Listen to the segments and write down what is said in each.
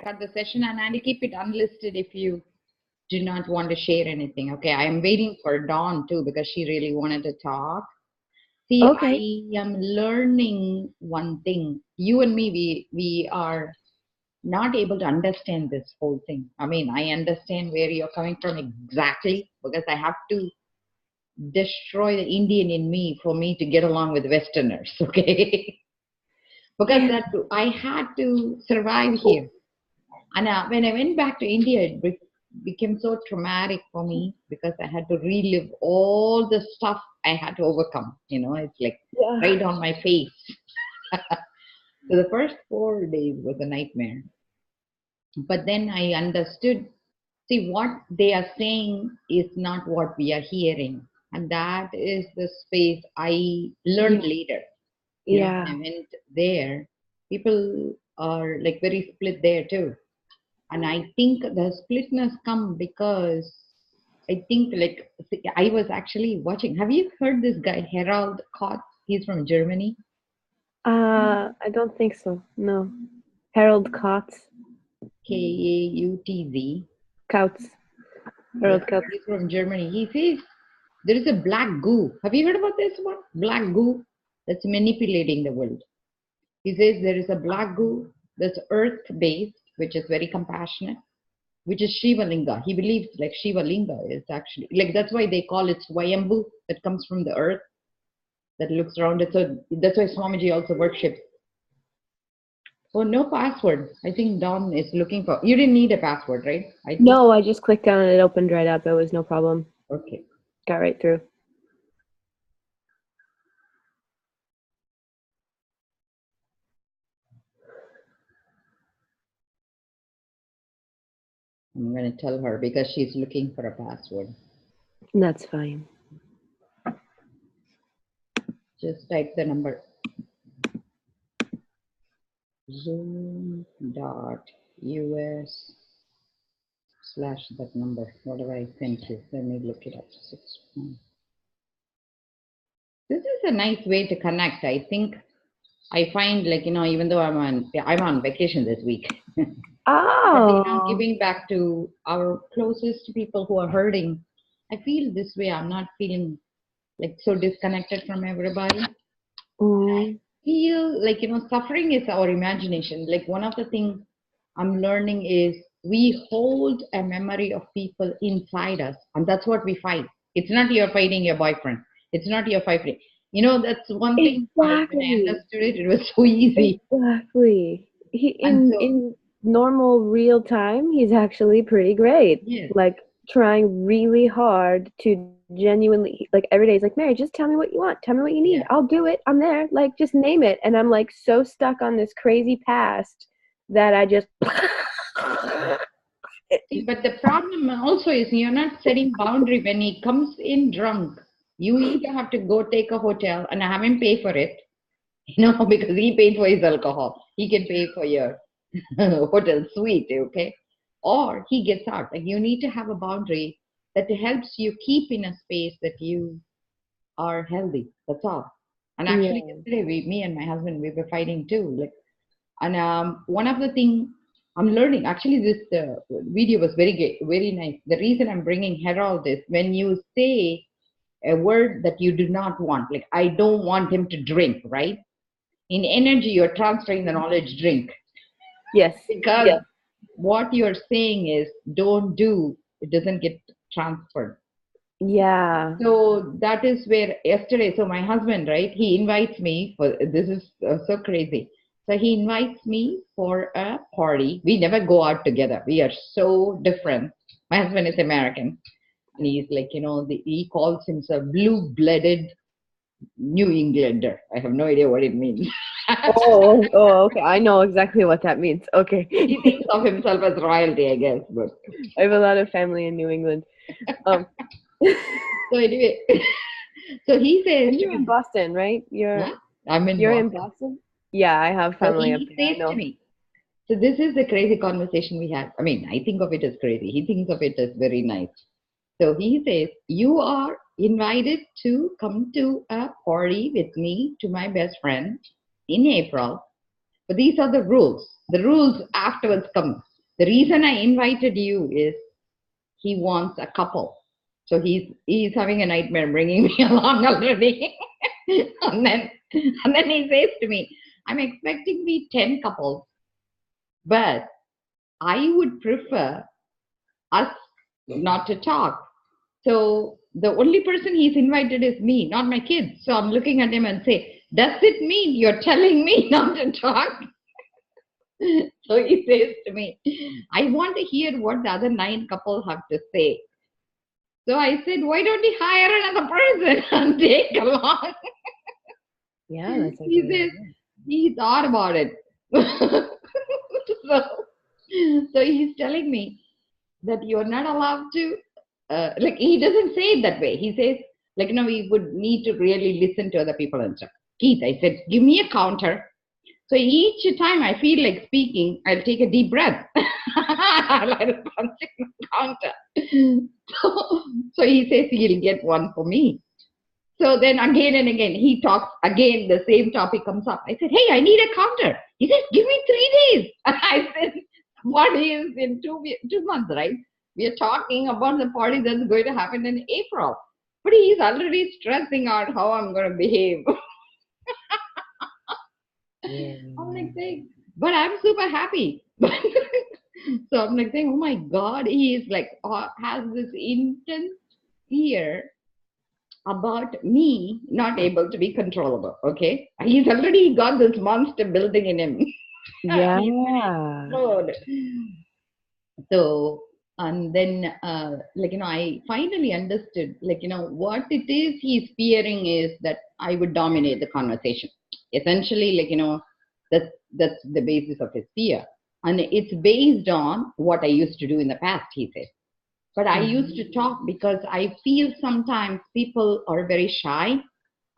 cut the session and keep it unlisted if you do not want to share anything. Okay, I am waiting for Dawn too because she really wanted to talk. See, Okay. I am learning one thing. You and me, we are not able to understand this whole thing. I mean, I understand where you're coming from exactly because I have to destroy the Indian in me for me to get along with Westerners. Okay, because Yeah. that I had to survive here. And when I went back to India, became so traumatic for me because I had to relive all the stuff I had to overcome. It's like Yeah. right on my face. So the first 4 days was a nightmare. But then I understood, see, what they are saying is not what we are hearing. And that is the space I learned Yeah. later. When I Yeah. went there, people are like very split there too. And I think the splitness come because I think like I was actually watching. Have you heard this guy Harold Kotz? He's from Germany. I don't think so. No. Harold Kautz. Kautz. Kautz. Yeah, Harold Kautz. he's from Germany. He says there is a black goo. Have you heard about this one? Black goo that's manipulating the world. He says there is a black goo that's earth based, which is very compassionate, which is Shiva Linga. He believes like Shiva Linga is actually like that's why they call it Swayambhu, that comes from the earth that looks around it. So that's why Swamiji also worships. Oh, no password. I think Don is looking for. You didn't need a password, right? I think. No, I just clicked on it. It opened right up. It was no problem. Okay. Got right through. I'm going to tell her because she's looking for a password. That's fine. Just type the number zoom.us/that number. Whatever I sent you. Let me look it up. This is a nice way to connect. I think I find like, even though I'm on vacation this week. But Oh. giving back to our closest people who are hurting, I feel this way. I'm not feeling like so disconnected from everybody. Mm. Feel like suffering is our imagination. Like one of the things I'm learning is we hold a memory of people inside us, and that's what we fight. It's not you're fighting your boyfriend. It's not your fighting. That's one thing. When I Exactly. understood it, it was so easy. Exactly. He And in so, in normal real time, he's actually pretty great. yes, Like trying really hard to genuinely like every day he's like, Mary, just tell me what you want. Tell me what you need. yeah. I'll do it. I'm there. Like just name it. And I'm like so stuck on this crazy past that I just See, but the problem also is you're not setting boundary when he comes in drunk. You either have to go take a hotel and have him pay for it, because he paid for his alcohol. He can pay for your hotel suite, okay? Or he gets out. Like you need to have a boundary that helps you keep in a space that you are healthy. That's all. And actually, yeah. yesterday, me and my husband, we were fighting too. Like, and one of the things I'm learning, actually, this video was very nice. The reason I'm bringing Harold is when you say a word that you do not want, like I don't want him to drink, right? In energy, you're transferring the knowledge drink Yes. because Yes. what you're saying is don't do, it doesn't get transferred. Yeah. So that is where yesterday, so my husband, right, he invites me for this is so crazy. So he invites me for a party. We never go out together. We are so different. My husband is American, and he's like, he calls himself blue-blooded New Englander. I have no idea what it means. Oh, okay. I know exactly what that means. Okay. He thinks of himself as royalty, I guess. But I have a lot of family in New England. Um, so anyway, so he says and to you're in me, Boston, right? huh? I'm in You're in Boston. Boston? Yeah, I have So family up he there. I says to know. me, so this is the crazy conversation we had. I mean, I think of it as crazy. He thinks of it as very nice. So he says, you are invited to come to a party with me to my best friend in April But these are the rules. The rules afterwards come. The reason I invited you is he wants a couple. So he's having a nightmare bringing me along already. and then he says to me, I'm expecting me 10 couples, but I would prefer us not to talk. So the only person he's invited is me, not my kids. So I'm looking at him and say, does it mean you're telling me not to talk? So he says to me, I want to hear what the other 9 couples have to say. So I said, why don't you hire another person and take along? Yeah, that's He says, he thought about it. So he's telling me that you're not allowed to, like, he doesn't say it that way. He says, like, we would need to really listen to other people and stuff. Keith, I said, give me a counter. So each time I feel like speaking, I'll take a deep breath. I'll punch in the counter. So he says he'll get one for me. So then again and again, he talks again, the same topic comes up. I said, hey, I need a counter. He said, give me 3 days. I said, what is in 2 months, right? We are talking about the party that's going to happen in April. But he's already stressing out how I'm going to behave. I'm like saying, but I'm super happy. So I'm like saying, oh my God, he is like, has this intense fear about me not able to be controllable. Okay. He's already got this monster building in him. Yeah. So, and then, I finally understood, what it is he's fearing is that I would dominate the conversation. Essentially, that's the basis of his fear. And it's based on what I used to do in the past, he said. But I used to talk because I feel sometimes people are very shy.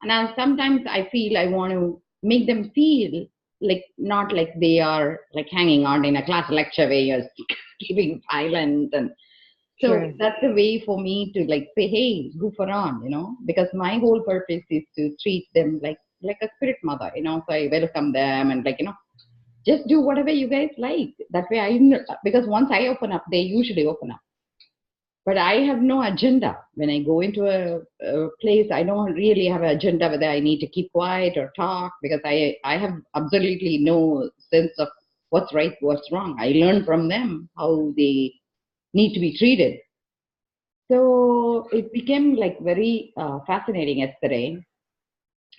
And sometimes I feel I want to make them feel not like they are like hanging out in a class lecture where you're keeping silent. And so that's a way for me to say, hey, goof around, because my whole purpose is to treat them like a spirit mother, so I welcome them and just do whatever you guys like. That way because once I open up, they usually open up. But I have no agenda. When I go into a place, I don't really have an agenda whether I need to keep quiet or talk, because I have absolutely no sense of what's right, what's wrong. I learn from them how they need to be treated. So it became very fascinating yesterday.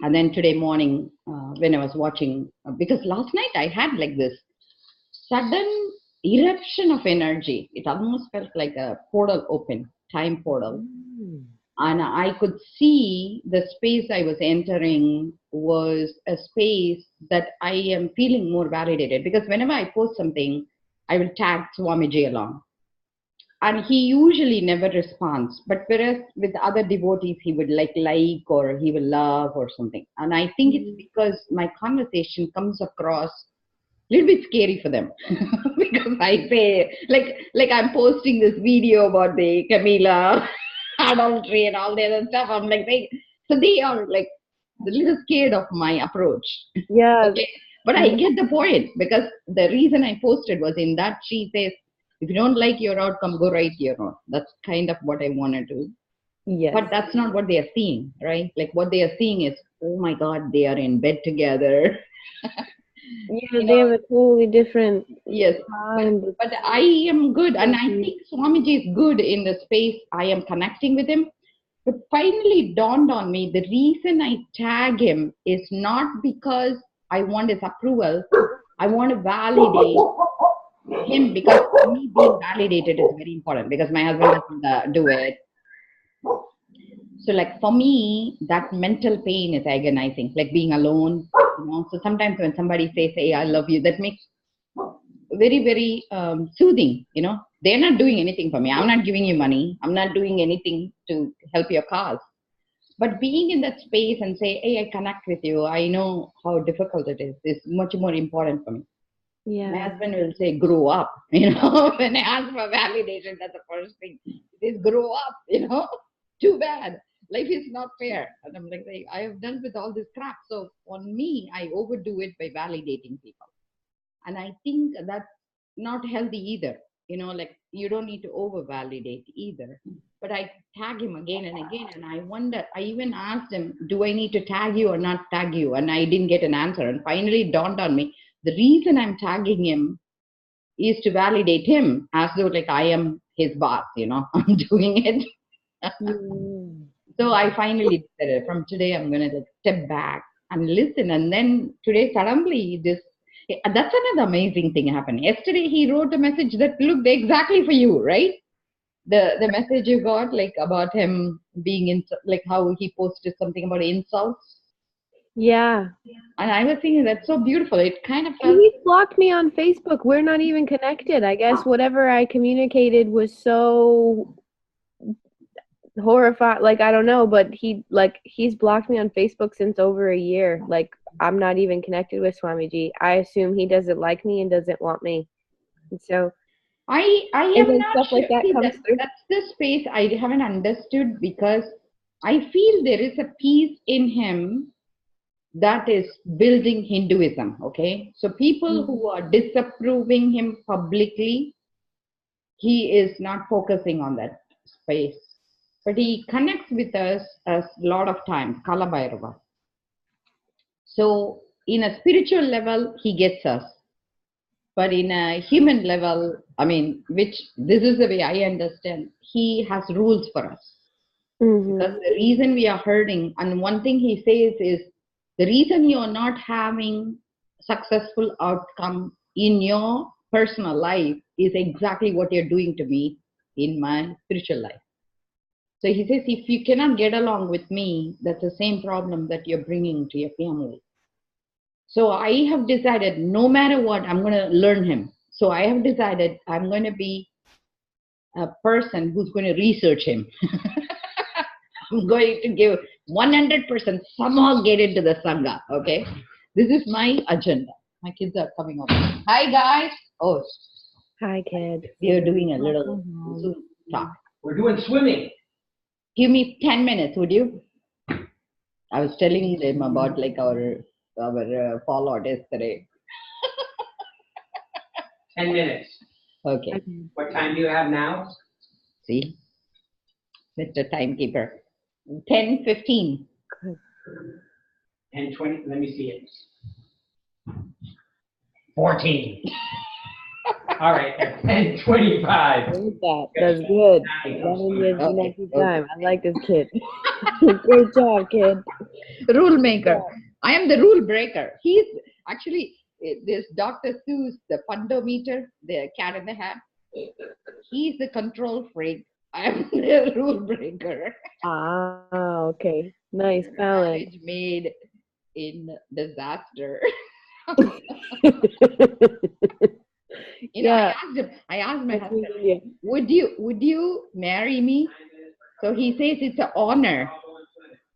And then today morning, when I was watching, because last night I had this sudden eruption of energy. It almost felt like a portal open, time portal. And I could see the space I was entering was a space that I am feeling more validated, because whenever I post something, I will tag Swamiji along. And he usually never responds. But whereas with other devotees, he would like or he will love or something. And I think it's because my conversation comes across a little bit scary for them. Because I say, I'm posting this video about the Camila adultery and all the other stuff. I'm so they are a little scared of my approach. Yeah. Okay. But I get the point, because the reason I posted was in that she says, if you don't like your outcome, go write your own. That's kind of what I want to do. Yes. But that's not what they are seeing, right? What they are seeing is, oh my God, they are in bed together. Yeah, they have a totally different. Yes, but I am good, and I think Swamiji is good in the space. I am connecting with him. But finally dawned on me, the reason I tag him is not because I want his approval. I want to validate him, because me being validated is very important, because my husband doesn't do it. So for me, that mental pain is agonizing, being alone. So sometimes when somebody says, hey, I love you, that makes very, very soothing. They're not doing anything for me. I'm not giving you money. I'm not doing anything to help your cause. But being in that space and say, hey, I connect with you, I know how difficult it is much more important for me. Yeah. My husband will say, grow up. When I ask for validation, that's the first thing. He says, grow up, too bad. Life is not fair. And I'm I have dealt with all this crap. So on me, I overdo it by validating people. And I think that's not healthy either. Like you don't need to over validate either. But I tag him again and again, and I wonder, I even asked him, do I need to tag you or not tag you? And I didn't get an answer. And finally it dawned on me, the reason I'm tagging him is to validate him as though like I am his boss, I'm doing it. So I finally decided from today I'm gonna like step back and listen. And then today suddenly that's another amazing thing happened. Yesterday he wrote a message that looked exactly for you, right? The message you got like about him being in, like how he posted something about insults. Yeah. And I was thinking that's so beautiful. It kind of felt. And he blocked me on Facebook. We're not even connected. I guess whatever I communicated was so horrified. Like, I don't know, but he's blocked me on Facebook since over a year. Like, I'm not even connected with Swamiji. I assume he doesn't like me and doesn't want me. And so I and am then not stuff sure. like that See, comes through. that's the space I haven't understood, because I feel there is a piece in him that is building Hinduism. Okay, so people who are disapproving him publicly, he is not focusing on that space, but he connects with us a lot of times, Kalabhairava. So in a spiritual level, he gets us. But in a human level, I mean, which this is the way I understand, he has rules for us. Because the reason we are hurting, and one thing he says is, the reason you are not having successful outcome in your personal life is exactly what you're doing to me in my spiritual life. So he says, if you cannot get along with me, that's the same problem that you're bringing to your family. So I have decided, no matter what, I'm going to learn him. So I have decided I'm going to be a person who's going to research him. I'm going to give 100%, somehow get into the Sangha, okay? This is my agenda. My kids are coming over. Hi, guys. Oh, hi, kids. We are doing a little Zoom talk. We're doing swimming. Give me 10 minutes, would you? I was telling them about like our fallout yesterday. 10 minutes. Okay. What time do you have now? See? Mr. Timekeeper. 10:15. 10:20. Let me see it. 14. All right. 10:25. That's good. That is time. I like this kid. Great job, kid. Rule maker. I am the rule breaker. He's actually this Dr. Seuss, the fundometer, the cat in the hat. He's the control freak. I am the rule breaker. Ah, okay. Nice balance. Marriage made in disaster. Yeah. I asked my husband, would you marry me? So he says it's an honor.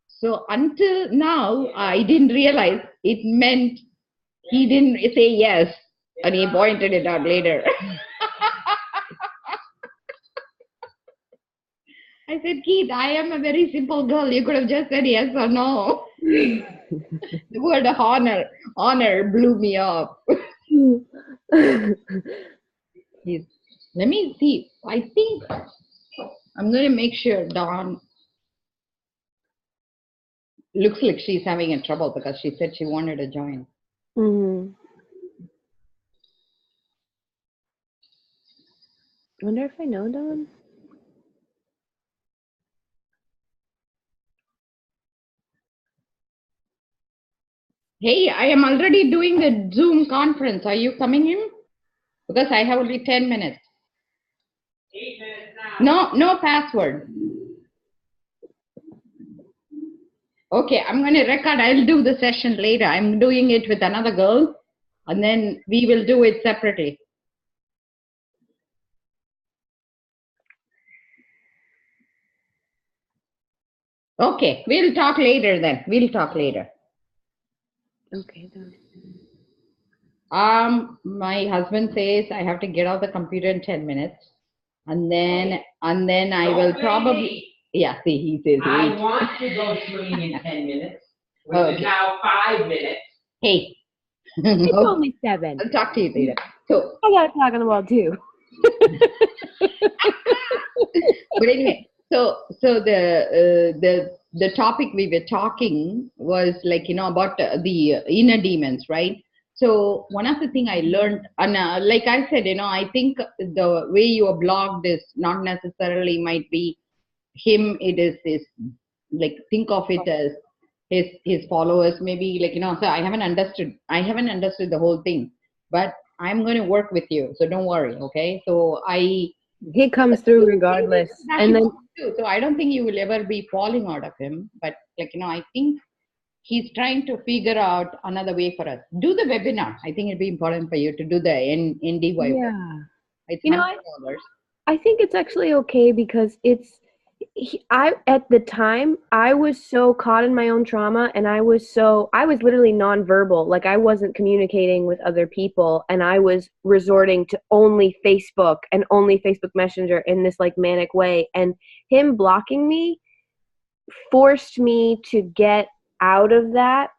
So until now, I didn't realize it meant he didn't say yes, and he pointed it out later. I said, Keith, I am a very simple girl. You could have just said yes or no. The word honor blew me up. Let me see. I think I'm going to make sure Dawn looks like she's having a trouble because she said she wanted to join. Wonder if I know Dawn. Hey, I am already doing the Zoom conference. Are you coming in? Because I have only 10 minutes. 8 minutes now. No password. Okay, I'm going to record. I'll do the session later. I'm doing it with another girl, and then we will do it separately. Okay, we'll talk later then. We'll talk later. Okay, Dawn. My husband says I have to get off the computer in 10 minutes, and then I will probably. Yeah, see, he says. I want to go swimming in 10 minutes, which is now 5 minutes. Hey, It's Okay, only 7. I'll talk to you later. So, I got a clock on the wall too. but anyway, so the topic we were talking was like, about the inner demons, right? So one of the thing I learned, and like I said, I think the way you are blocked is not necessarily might be him. It is his, like, think of it as his followers, maybe, like, so I haven't understood the whole thing, but I'm going to work with you, so don't worry. Okay, so He comes through regardless. And then so I don't think you will ever be falling out of him, but, like, I think he's trying to figure out another way for us. Do the webinar. I think it'd be important for you to do the NDY. yeah. It's You know, $100. I think it's actually okay because I at the time I was so caught in my own trauma, and I was literally nonverbal. Like, I wasn't communicating with other people, and I was resorting to only Facebook and only Facebook Messenger in this like manic way, and him blocking me forced me to get out of that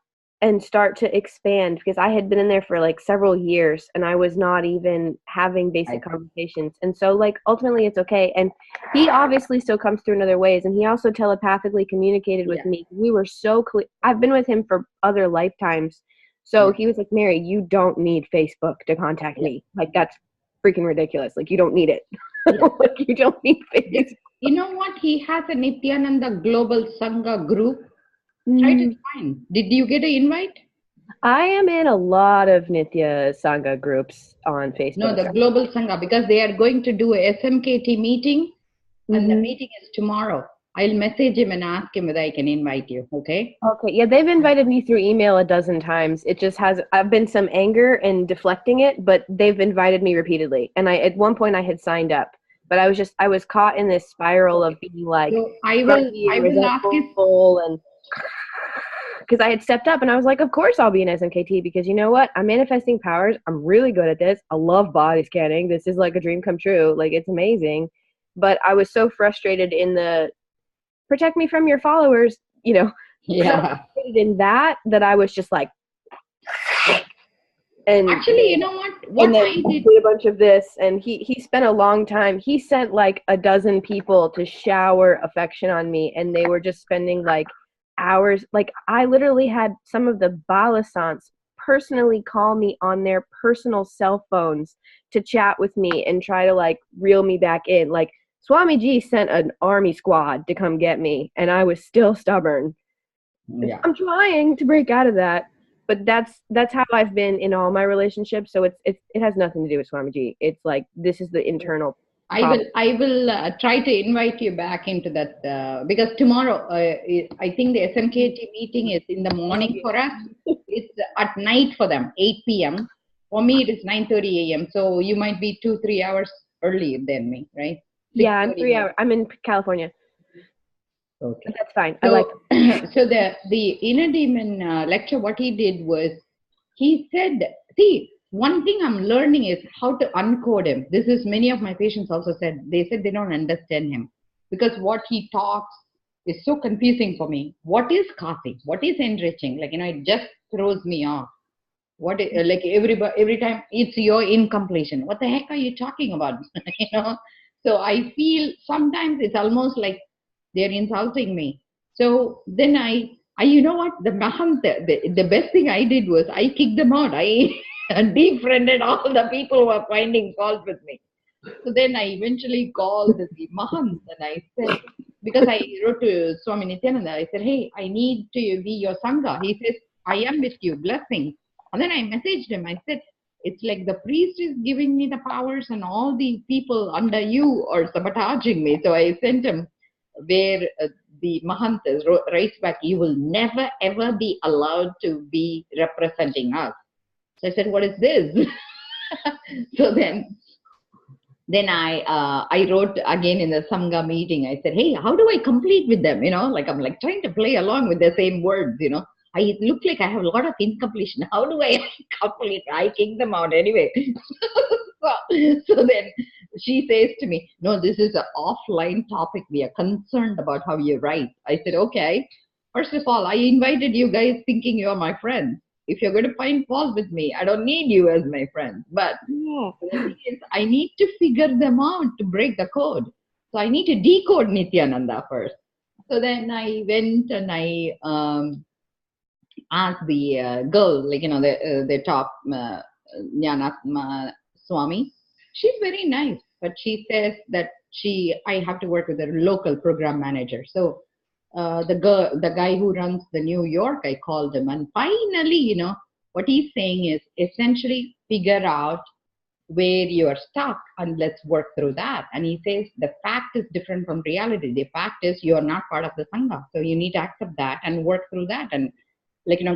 and start to expand, because I had been in there for like several years and I was not even having basic conversations. And so, like, ultimately it's okay. And he obviously still comes through in other ways, and he also telepathically communicated with me. We were so clear. I've been with him for other lifetimes. So he was like, Mary, you don't need Facebook to contact me. Like, that's freaking ridiculous. Like, you don't need it. Like, you don't need Facebook. You know what? He has a Nithyananda Global Sangha group. Try to find. Did you get an invite? I am in a lot of Nithya Sangha groups on Facebook. No, the Global Sangha, because they are going to do a SMKT meeting, and the meeting is tomorrow. I'll message him and ask him whether I can invite you. Okay? Okay. Yeah, they've invited me through email a dozen times. It just I've been some anger and deflecting it, but they've invited me repeatedly. And at one point I had signed up, but I was caught in this spiral of being like, so I will ask you. And because I had stepped up and I was like, of course I'll be an SMKT, because you know what? I'm manifesting powers. I'm really good at this. I love body scanning. This is like a dream come true. Like, it's amazing. But I was so frustrated in the protect me from your followers, Yeah. in that I was just like, and actually, you know what and then I did a bunch of this, and he spent a long time. He sent like a dozen people to shower affection on me, and they were just spending like hours. Like, I literally had some of the balasants personally call me on their personal cell phones to chat with me and try to like reel me back in. Like, Swamiji sent an army squad to come get me, and I was still stubborn. Yeah. I'm trying to break out of that, but that's how I've been in all my relationships. So it has nothing to do with Swamiji. It's like, this is the internal. I will try to invite you back into that, because tomorrow I think the SMKT meeting is in the morning for us. It's at night for them, 8 p.m. For me, it is 9:30 a.m. So you might be 2-3 hours earlier than me, right? Yeah, I'm 3 hours. I'm in California. Okay, but that's fine. So, I like. So the inner demon lecture, what he did was, he said, see, one thing I'm learning is how to uncode him. This is, many of my patients also said, they said they don't understand him because what he talks is so confusing for me. What is Kasi? What is enriching? Like, it just throws me off. What is, like, every time it's your incompletion. What the heck are you talking about? So I feel sometimes it's almost like they're insulting me. So then I you know what? The best thing I did was I kicked them out. I defriended all the people who were finding fault with me. So then I eventually called the Mahant and I said, because I wrote to Swami Nithyananda, I said, hey, I need to be your Sangha. He says, I am with you, blessings. And then I messaged him. I said, it's like the priest is giving me the powers and all the people under you are sabotaging me. So I sent him where the Mahant writes back, you will never ever be allowed to be representing us. So I said, what is this? So then I wrote again in the Sangha meeting. I said, hey, how do I complete with them? Like, I'm like trying to play along with the same words, I look like I have a lot of incompletion. How do I complete? I kick them out anyway. So then she says to me, no, this is an offline topic. We are concerned about how you write. I said, okay. First of all, I invited you guys thinking you're my friends. If you're going to find fault with me, I don't need you as my friend. But Yeah. the thing is, I need to figure them out to break the code. So I need to decode Nithyananda first. So then I went and I asked the girl, like, the top Jnanatma Swami. She's very nice, but she says that I have to work with a local program manager. So the guy who runs the New York, I called him, and finally, what he's saying is essentially figure out where you are stuck and let's work through that. And he says the fact is different from reality. The fact is you are not part of the Sangha. So you need to accept that and work through that and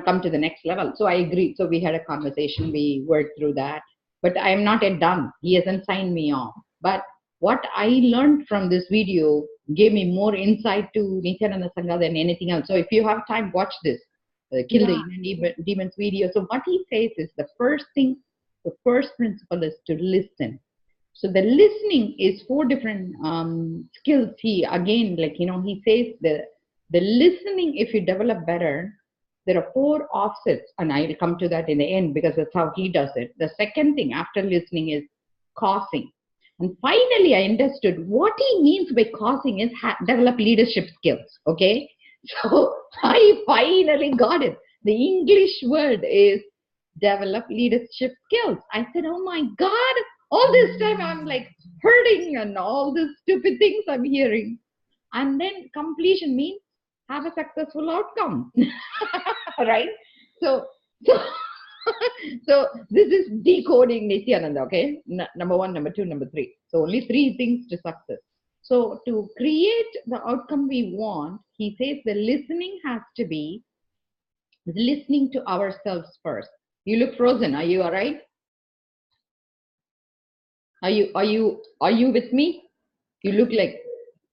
come to the next level. So I agreed. So we had a conversation. We worked through that. But I am not yet done. He hasn't signed me off. But what I learned from this video gave me more insight to Nithyananda Sangha than anything else. So if you have time, watch this. Kill the Indian Demons video. So what he says is the first principle is to listen. So the listening is 4 different skills. He says the listening, if you develop better, there are 4 offsets, and I will come to that in the end because that's how he does it. The second thing after listening is causing. And finally, I understood what he means by causing is develop leadership skills. Okay, so I finally got it. The English word is develop leadership skills. I said, oh my God, all this time I'm like hurting and all these stupid things I'm hearing. And then completion means have a successful outcome. Right? So this is decoding Nithyananda, okay? Number 1, number 2, number 3. So only 3 things to success. So to create the outcome we want, he says the listening has to be listening to ourselves first. You look frozen. Are you all right? Are you with me? You look like,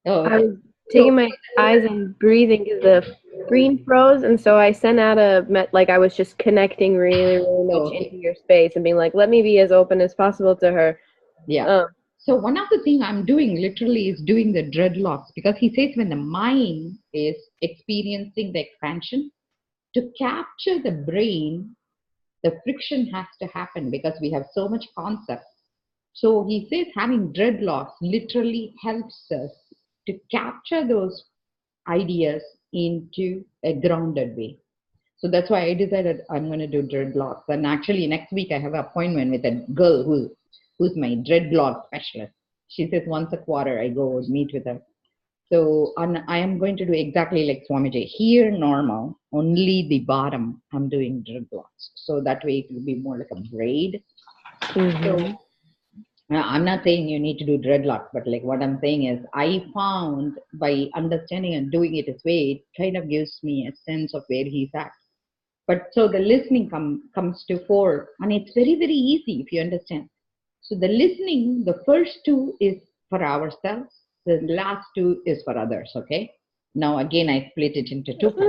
oh, okay. I was taking my eyes and breathing because the screen froze, and so I sent out I was just connecting really much into your space and being like, let me be as open as possible to her. Yeah. So one of the things I'm doing literally is doing the dreadlocks, because he says when the mind is experiencing the expansion, to capture the brain, the friction has to happen because we have so much concept. So he says having dreadlocks literally helps us to capture those ideas into a grounded way. So that's why I decided I'm going to do dreadlocks. And actually next week I have an appointment with a girl who's my dreadlock specialist. She says once a quarter I go meet with her. So I am going to do exactly like Swamiji. Here normal, only the bottom I'm doing dreadlocks. So that way it will be more like a braid. Mm-hmm. So I'm not saying you need to do dreadlocks, but like what I'm saying is I found by understanding and doing it his way, it kind of gives me a sense of where he's at. But so the listening comes to 4, and it's very, very easy if you understand. So the listening, the first 2 is for ourselves. The last 2 is for others, okay? Now, again, I split it into 2 parts.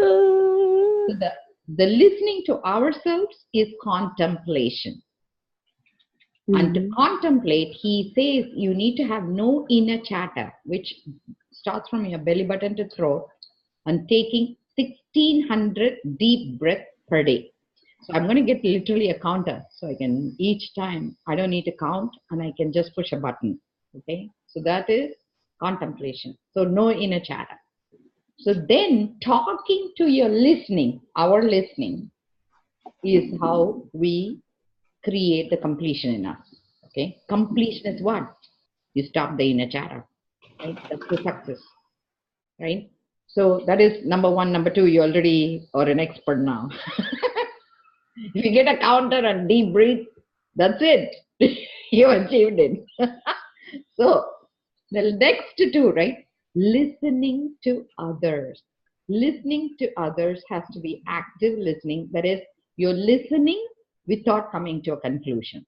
So the listening to ourselves is contemplation. Mm-hmm. And to contemplate, he says you need to have no inner chatter, which starts from your belly button to throat, and taking 1,600 deep breaths per day. So I'm going to get literally a counter. So I can, each time, I don't need to count, and I can just push a button, okay? So that is contemplation. So no inner chatter. So then talking to your listening, our listening, is how we create the completion in us. Okay, completion is what? You stop the inner chatter, right? That's the success, right? So that is number 1. Number 2, you already are an expert now. If you get a counter and deep breathe, that's it. You achieved it. So the next 2, right? Listening to others. Listening to others has to be active listening. That is, you're listening without coming to a conclusion.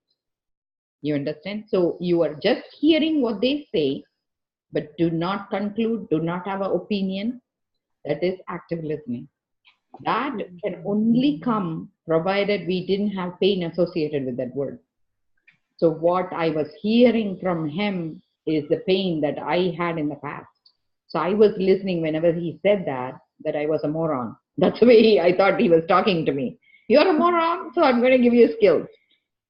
You understand? So you are just hearing what they say, but do not conclude, do not have an opinion. That is active listening. That can only come provided we didn't have pain associated with that word. So what I was hearing from him is the pain that I had in the past. So I was listening whenever he said that I was a moron. That's the way I thought he was talking to me. You're a moron, so I'm going to give you skills.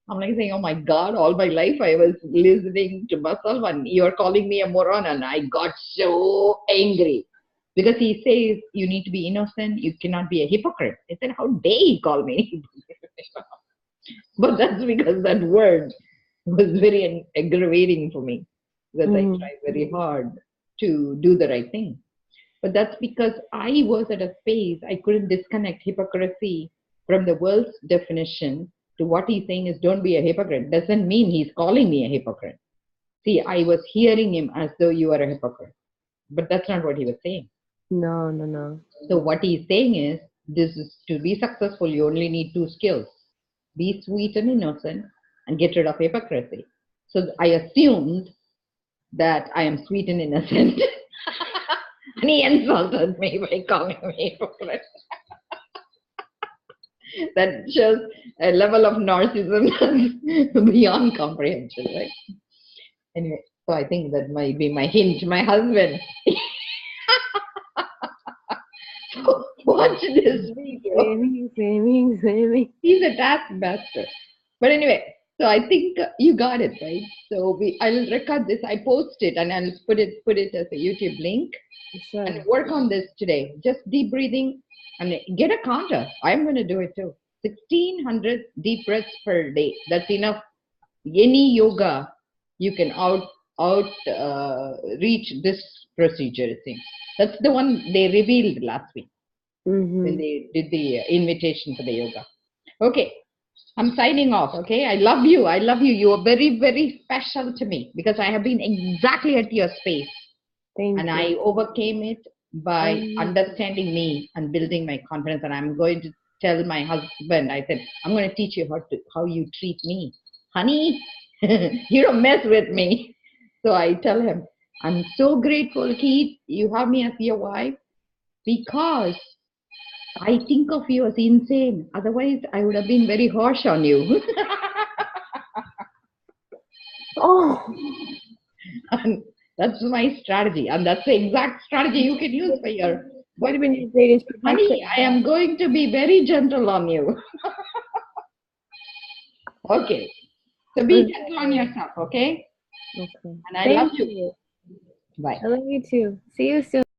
I'm like saying, oh my God, all my life I was listening to myself and you're calling me a moron. And I got so angry because he says you need to be innocent. You cannot be a hypocrite. I said, how dare he call me? But that's because that word was very aggravating for me because I tried very hard to do the right thing. But that's because I was at a phase I couldn't disconnect hypocrisy from the world's definition to what he's saying is don't be a hypocrite. Doesn't mean he's calling me a hypocrite. See, I was hearing him as though you are a hypocrite. But that's not what he was saying. No, no, no. So what he's saying is this is to be successful, you only need two skills. Be sweet and innocent and get rid of hypocrisy. So I assumed that I am sweet and innocent. And he insulted me by calling me hypocrite. That shows a level of narcissism that's beyond comprehension, right? Anyway, so I think that might be my hint. My husband. So watch this video. Swimming. He's a taskmaster. But anyway, so I think you got it, right? So I'll record this. I post it and I'll put it as a YouTube link. Sure. And work on this today. Just deep breathing and get a counter. I'm going to do it too. 1600 deep breaths per day. That's enough. Any yoga, you can reach this procedure, it seems. That's the one they revealed last week when they did the invitation for the yoga. Okay, I'm signing off. Okay, I love you. I love you. You are very, very special to me because I have been exactly at your space. Thank you. I overcame it by understanding me and building my confidence. And I'm going to tell my husband, I said, I'm going to teach you how you treat me. Honey, you don't mess with me. So I tell him, I'm so grateful, Keith, you have me as your wife because I think of you as insane. Otherwise, I would have been very harsh on you. Oh. And that's my strategy, and that's the exact strategy you can use for your Would have been your greatest protection. honey. I am going to be very gentle on you. Okay, so be gentle on yourself, okay? Okay. And I love you. Bye. I love you too. See you soon.